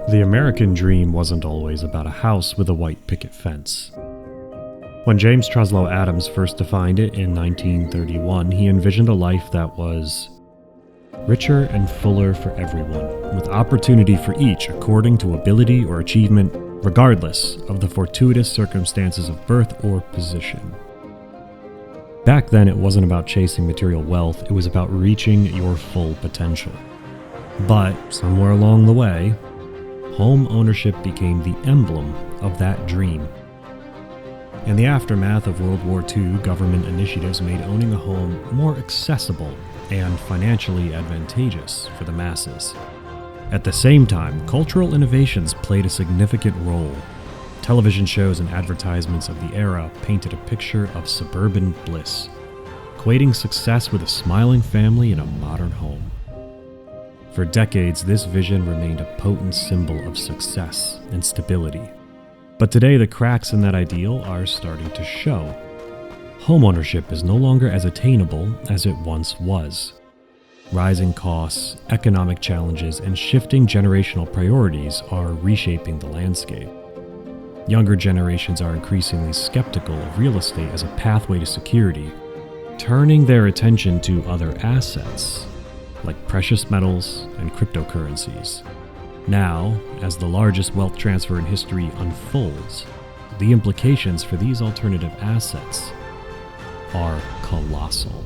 The American dream wasn't always about a house with a white picket fence. When James Truslow Adams first defined it in 1931, he envisioned a life that was richer and fuller for everyone, with opportunity for each according to ability or achievement, regardless of the fortuitous circumstances of birth or position. Back then, it wasn't about chasing material wealth, it was about reaching your full potential. But somewhere along the way, home ownership became the emblem of that dream. In the aftermath of World War II, government initiatives made owning a home more accessible and financially advantageous for the masses. At the same time, cultural innovations played a significant role. Television shows and advertisements of the era painted a picture of suburban bliss, equating success with a smiling family in a modern home. For decades, this vision remained a potent symbol of success and stability. But today, the cracks in that ideal are starting to show. Homeownership is no longer as attainable as it once was. Rising costs, economic challenges, and shifting generational priorities are reshaping the landscape. Younger generations are increasingly skeptical of real estate as a pathway to security, turning their attention to other assets, like precious metals and cryptocurrencies. Now, as the largest wealth transfer in history unfolds, the implications for these alternative assets are colossal.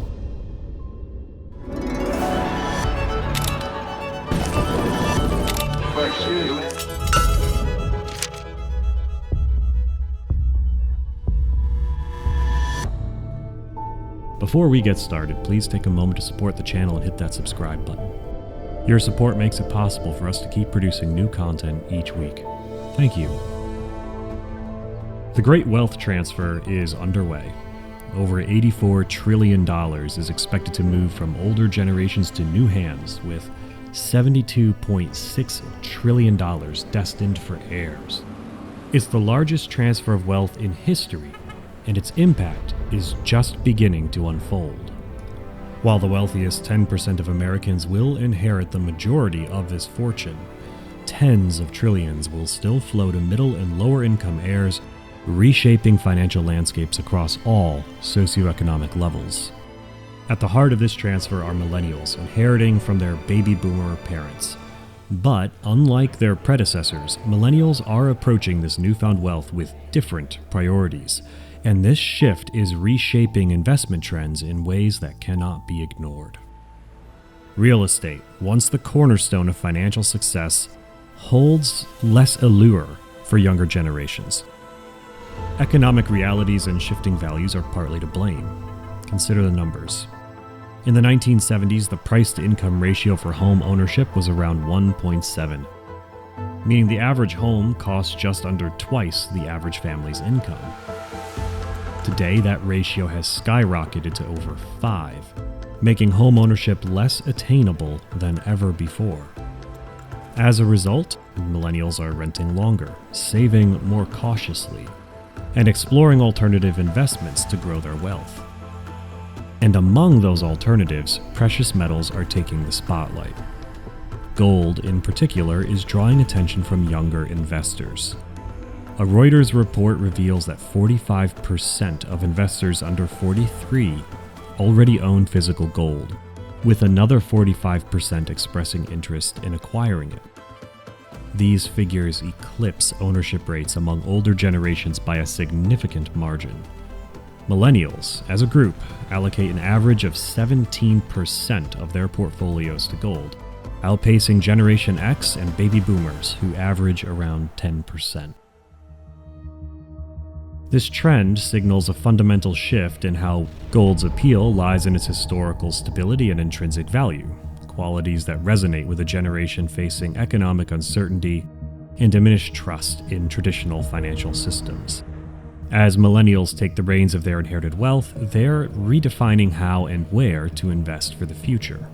Before we get started, please take a moment to support the channel and hit that subscribe button. Your support makes it possible for us to keep producing new content each week. Thank you. The Great Wealth Transfer is underway. Over $84 trillion is expected to move from older generations to new hands, with $72.6 trillion destined for heirs. It's the largest transfer of wealth in history, and its impact is just beginning to unfold. While the wealthiest 10% of Americans will inherit the majority of this fortune, tens of trillions will still flow to middle and lower income heirs, reshaping financial landscapes across all socioeconomic levels. At the heart of this transfer are millennials, inheriting from their baby boomer parents. But unlike their predecessors, millennials are approaching this newfound wealth with different priorities. And this shift is reshaping investment trends in ways that cannot be ignored. Real estate, once the cornerstone of financial success, holds less allure for younger generations. Economic realities and shifting values are partly to blame. Consider the numbers. In the 1970s, the price-to-income ratio for home ownership was around 1.7, meaning the average home costs just under twice the average family's income. Today, that ratio has skyrocketed to over 5, making home ownership less attainable than ever before. As a result, millennials are renting longer, saving more cautiously, and exploring alternative investments to grow their wealth. And among those alternatives, precious metals are taking the spotlight. Gold, in particular, is drawing attention from younger investors. A Reuters report reveals that 45% of investors under 43 already own physical gold, with another 45% expressing interest in acquiring it. These figures eclipse ownership rates among older generations by a significant margin. Millennials, as a group, allocate an average of 17% of their portfolios to gold, outpacing Generation X and baby boomers, who average around 10%. This trend signals a fundamental shift in how gold's appeal lies in its historical stability and intrinsic value, qualities that resonate with a generation facing economic uncertainty and diminished trust in traditional financial systems. As millennials take the reins of their inherited wealth, they're redefining how and where to invest for the future.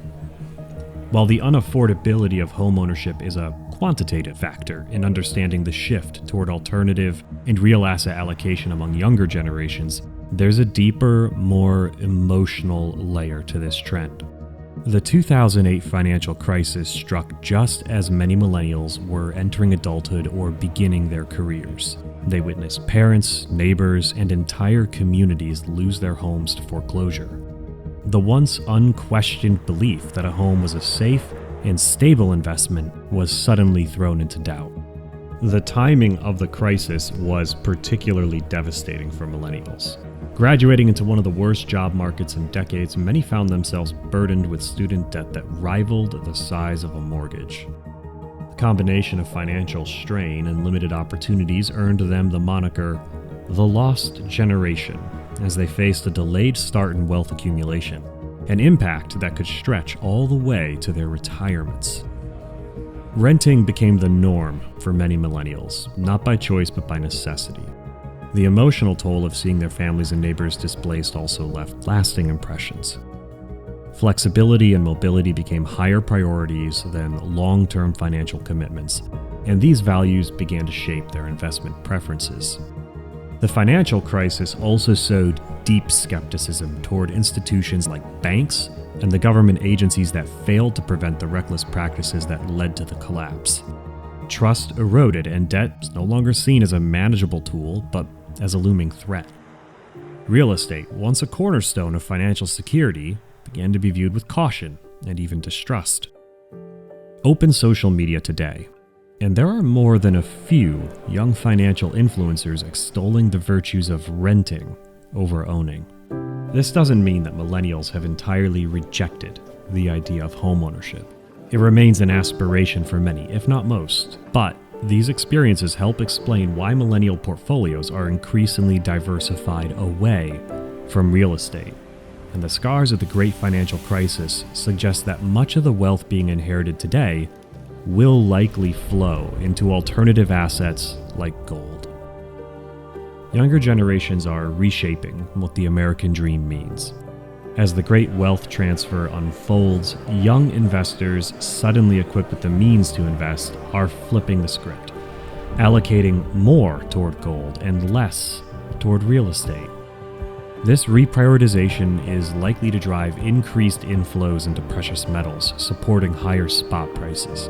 While the unaffordability of homeownership is a quantitative factor in understanding the shift toward alternative and real asset allocation among younger generations, there's a deeper, more emotional layer to this trend. The 2008 financial crisis struck just as many millennials were entering adulthood or beginning their careers. They witnessed parents, neighbors, and entire communities lose their homes to foreclosure. The once unquestioned belief that a home was a safe and stable investment was suddenly thrown into doubt. The timing of the crisis was particularly devastating for millennials. Graduating into one of the worst job markets in decades, many found themselves burdened with student debt that rivaled the size of a mortgage. The combination of financial strain and limited opportunities earned them the moniker the Lost Generation, as they faced a delayed start in wealth accumulation, an impact that could stretch all the way to their retirements. Renting became the norm for many millennials, not by choice but by necessity. The emotional toll of seeing their families and neighbors displaced also left lasting impressions. Flexibility and mobility became higher priorities than long-term financial commitments, and these values began to shape their investment preferences. The financial crisis also sowed deep skepticism toward institutions like banks and the government agencies that failed to prevent the reckless practices that led to the collapse. Trust eroded, and debt was no longer seen as a manageable tool, but as a looming threat. Real estate, once a cornerstone of financial security, began to be viewed with caution and even distrust. Open social media today, and there are more than a few young financial influencers extolling the virtues of renting over owning. This doesn't mean that millennials have entirely rejected the idea of homeownership. It remains an aspiration for many, if not most, but these experiences help explain why millennial portfolios are increasingly diversified away from real estate. And the scars of the great financial crisis suggest that much of the wealth being inherited today will likely flow into alternative assets like gold. Younger generations are reshaping what the American dream means. As the great wealth transfer unfolds, young investors, suddenly equipped with the means to invest, are flipping the script, allocating more toward gold and less toward real estate. This reprioritization is likely to drive increased inflows into precious metals, supporting higher spot prices.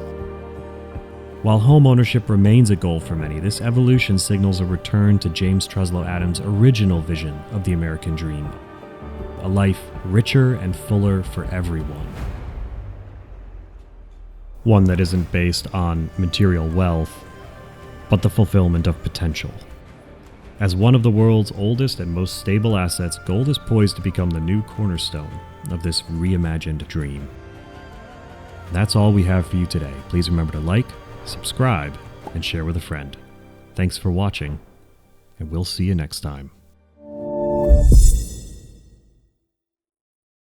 While homeownership remains a goal for many, this evolution signals a return to James Treslow Adams' original vision of the American dream. A life richer and fuller for everyone. One that isn't based on material wealth, but the fulfillment of potential. As one of the world's oldest and most stable assets, gold is poised to become the new cornerstone of this reimagined dream. That's all we have for you today. Please remember to like, subscribe, and share with a friend. Thanks for watching, and we'll see you next time.